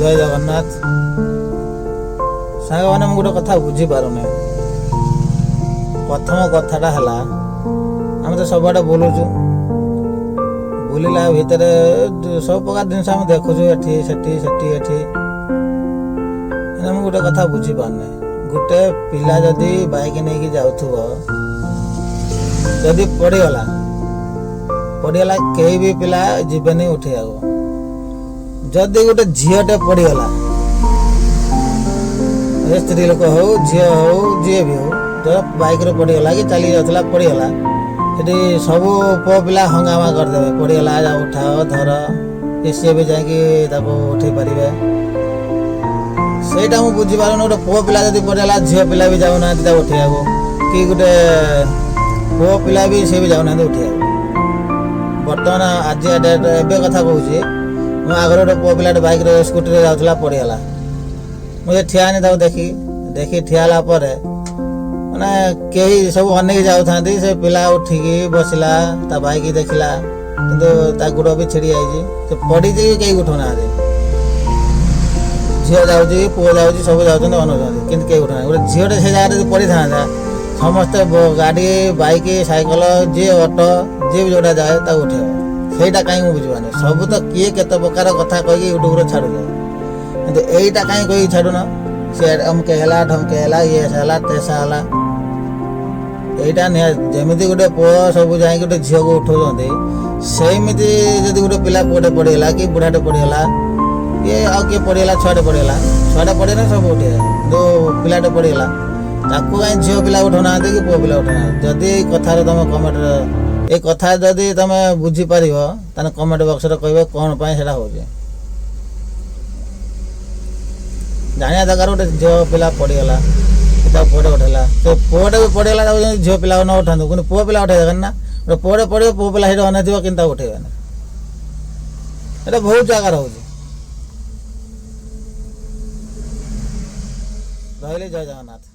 जय जगन्नाथ सांग मैंने गोटे कथा बुझी पारुना प्रथम कथाटा है आम तो सब आड़े बुलुचु बुलला भितर सब प्रकार जिन देखु गोटे कथा बुझी पारना गोटे पिला जदि बाइक नहीं जाऊथुबो जदि पड़गला कहीं भी पिला जीवेनि उठे जदि गोटे झीटे पड़गला स्त्री लोक हो झी हो जी भी हो तो बाइक रे पड़गला कि चली जाता पड़गला सेठी सब पुओ पिला हंगामा करदे पड़गला जा उठाओ धर सी भी जाकि उठे पारे सेटा मुझे बुझी पार गोटे पुओ पिला जब पड़गला झील पिला भी जाऊना उठे कि गोटे पुओ पिला भी सी भी जाऊना उठे बर्तमान आज डेट एवं कथा कहूँ मैं आगे गोटे पुओ पिला बाइक रे स्कूटी रे जाऊला पड़गला मुझे ठिया नहीं देखी देखी ठियाला मैंने कई सब अनेक जाऊँ से पिला उठिकी बसला ता बाइक देखला कि गोड़ भी छिड़ी जाइए पड़ी कई उठुना झील जाऊँगी पुओ जाऊँगी सब जाऊँ अनाऊँ कि उठुना गोटे झीटे से जगह पड़ी था समस्ते गाड़ी बाइक साइकल जी ऑटो जी भी जोटा जाए उठे सहीटा कहीं बुझीपानी सब तो किए केत प्रकार कथा कहीकि यूट्यूब छाड़ कि यहीटा कहीं कही छाड़ुन सी अमके है ढमके है ये है तेसा है यहीटा जमी गोटे पुओ सब जा गोटे झील को उठाऊँ सेमती जब गोटे पिला पुओटे पड़गला कि बुढ़ाटे पड़गला ये आ किए पड़गला छुआटे पड़गला सब उठे जो पिलाटे पड़गला ताकू कहीं झील पिला उठाऊना कि पुओ पिला उठाऊना जदि कथार तुम कमेंट ये कथा जदि तुम बुझीपार कमेंट बक्स कह कौन पाई से हो जाना दरकार गोटे झील पिला पड़गला पुओटे उठेला तो पुओटे भी पड़गला झील पिला न उठा कि पुओ पिला उठे देखें ना गोटे पुओटे पड़े पुओ पिला से अन थी कि उठेबे ये बहुत जगार हो रही जय जगन्नाथ।